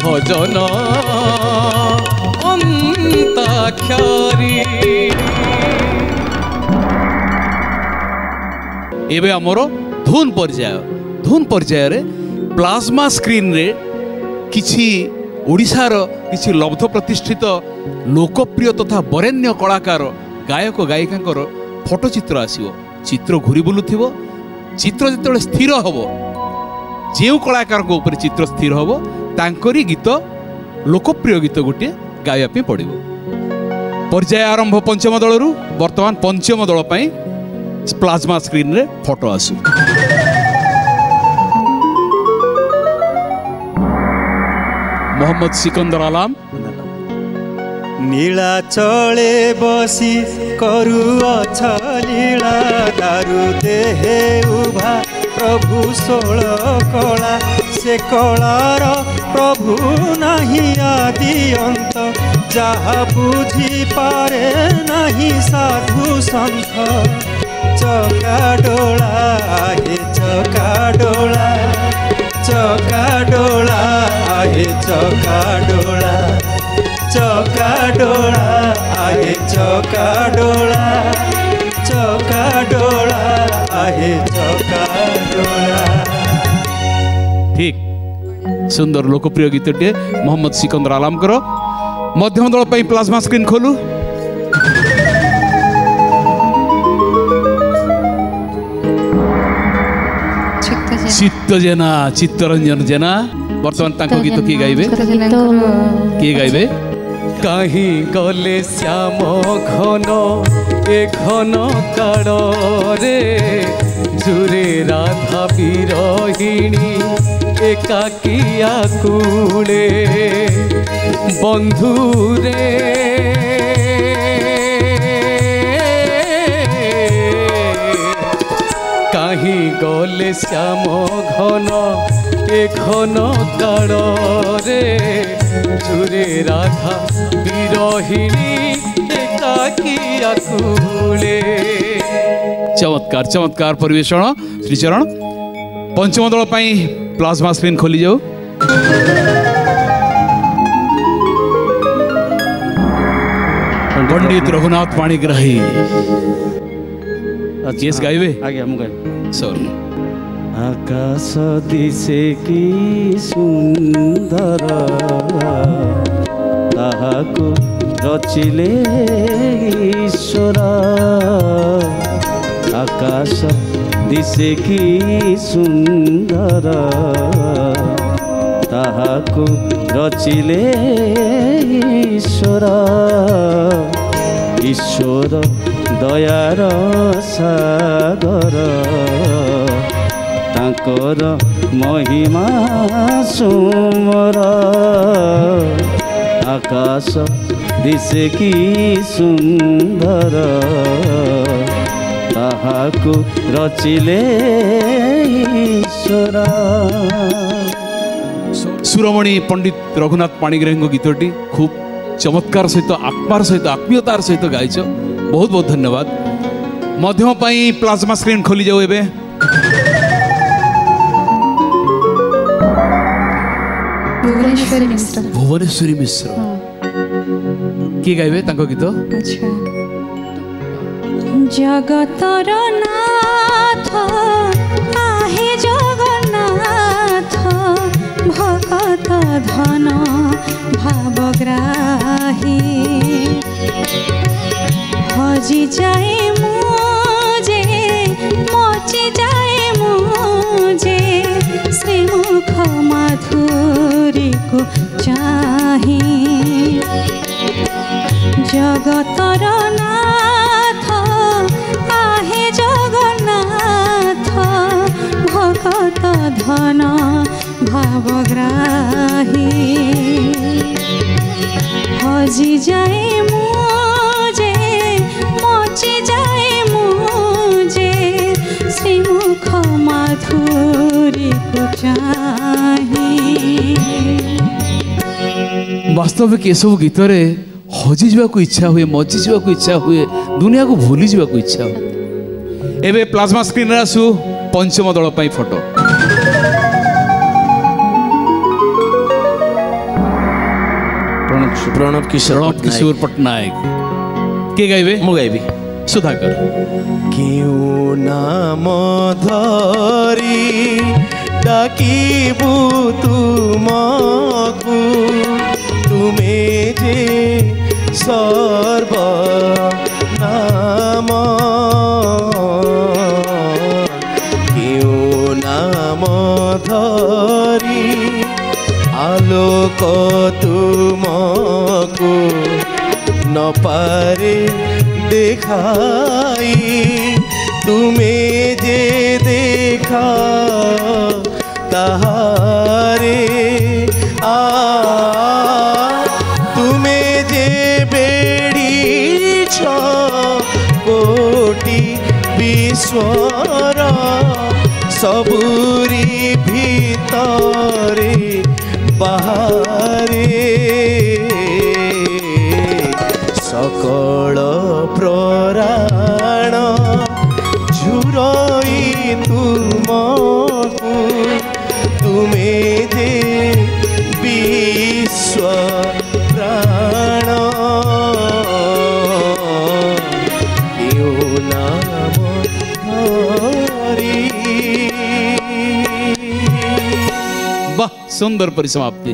भजन अंताक्षरी। एबे आमर धुन पर्याय रे प्लाज्मा स्क्रीन रे किछि ओडिशार किछि लब्ध प्रतिष्ठित लोकप्रिय तथा बरेण्य कलाकार गायक गायिकांकर फोटो चित्र आसीबो। चित्र घुरी बुलुथिबो। चित्र जेतेबेले स्थिर हबो, जेउ कलाकार को ऊपर चित्र स्थिर हबो तांकरी गीत लोकप्रिय गीत गोटे गाया पे पड़िबो। पर्याय आरंभ पंचम दल रु वर्तमान पंचम दल पई प्लाज्मा स्क्रीन रे फोटो आसु। मोहम्मद सिकंदर आलम नीलाचले बसी करुअछ लीला दारु देहे उभा प्रभु सोल कला से कलार प्रभु नहीं आदि अंत जहा बुझी पारे नहीं साधु संत चका डोला हे चका डोला चका डोला हे चका डोला चका डोला आहे चका डोला चका डोला आहे चका डोला। ठीक सुंदर लोकप्रिय गीतटे मोहम्मद सिकंदर आलम करो। मध्यम दल पई प्लाज्मा स्क्रीन खोलू। चित्त जेना चित्तरंजन जेना वर्तमान तांको गीत किए गाइबे कहीं गले श्याम घन ए घन काल रे जुरे राधा विरहिणी एकाकिया कूले बंधु रे कहीं गले श्याम घन ए घन काल रे जुरे राधा विरहिणी एकाकिया कूले। चमत्कार चमत्कार परिवेषण श्रीचरण। पंचम दल पई प्लाज्मा स्क्रीन खोली जाओ। पंडित रघुनाथ पाणिग्राही केस गाइबे आगे हम गाइबे सॉरी। आकाश दिसे की सुंदर ताहाको रचिले ईश्वर आकाश दिसे की सुंदर ताहाको रचिले ईश्वर ईश्वर दयार सागर तांकर महिमा सुमर आकाश दिसे की सुंदर ताहाको रचिले ईश्वर। सुरमणि पंडित रघुनाथ पाणिग्राही गीतटी खूब चमत्कार सहित आत्मार सहित आत्मीयतार सहित गाइछ। बहुत बहुत धन्यवाद। मध्यम पई प्लाज्मा स्क्रीन खोली जाओ। एबे भुवनेश्वरी मिश्र किए गाइबे तांको गीत। जगतर नाथ आहे जगन्नाथ भगत धन भावग्राही हजी जाए मुझे मची जाए मुझे श्रीमुख माधुरी को चाही जगतर नाथ आहे जगन्नाथ भगत धन भावग्राही हजी जाए मुझे मची जाए मुझे श्रीमुख माधुरी को चाही। वास्तविक ये सब गीत रे हजी जावाक इच्छा हुए मची जावाक इच्छा हुए दुनिया को भूली जावाक इच्छा हुए। एबे प्लाज्मा स्क्रीन रे आसु पंचम दल पई फोटो। प्रणव किशोर पट्टनायक के गाइबे मु गाइबी सुधाकर क्यों नाम धरी डाकिबू तुमको तुमे जे सर्व नाम क्यों नाम धरी आलोक तुमको न पारे देखाई तुम्हें जे देखा ताहारे तुम्हें जे बेड़ी कोटि विश्वर सबुरी भीतरे बाहरे सकल प्राण झुरई तुमको तुमे जे विश्व प्राण क्यों नाम धरी। वाह सुंदर परिसमाप्ति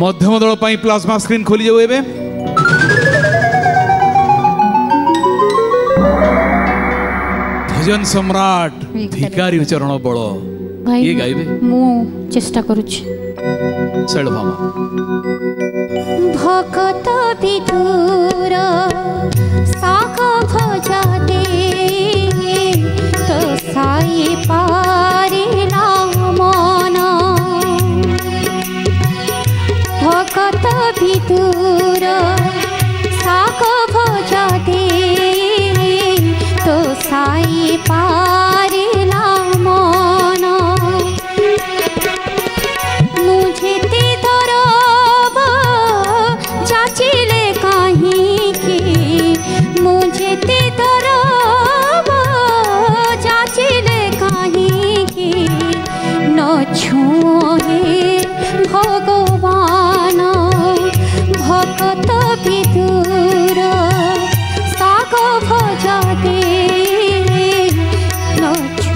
मध्यम दल पाई प्लाज्मा स्क्रीन खोली जाऊ एबे भजन सम्राट भिकारी चरण बल ये गाइबे मु चेष्टा करूछि शैलभामा भगत विदुर साग भजा दे तो साई पारिला मन भगत विदुर साग भजा दे तो साई पारिला मन मुझे ते दरब जाचिले कहीं की मुझे ते दरब जाचिले कहीं की न छुए भगवान भगत विदुर साग भजा दे न छु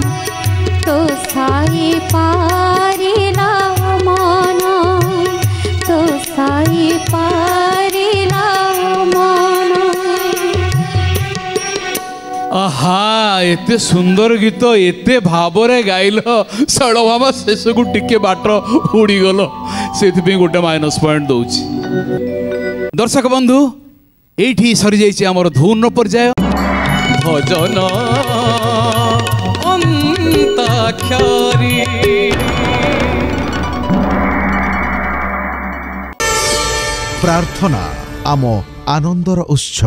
तो साई पारिला मन तो साई पारिला मन। आहा एते सुंदर गीत एते भावरे गाइल शैलभामा शेष को टिके बाट उड़ी गल से गोटे माइनस पॉइंट दौची। दर्शक बंधु एठी सरी जाइए आमर धून पर्याय भजन अंताक्षरी प्रार्थना आम आनंदर उत्स।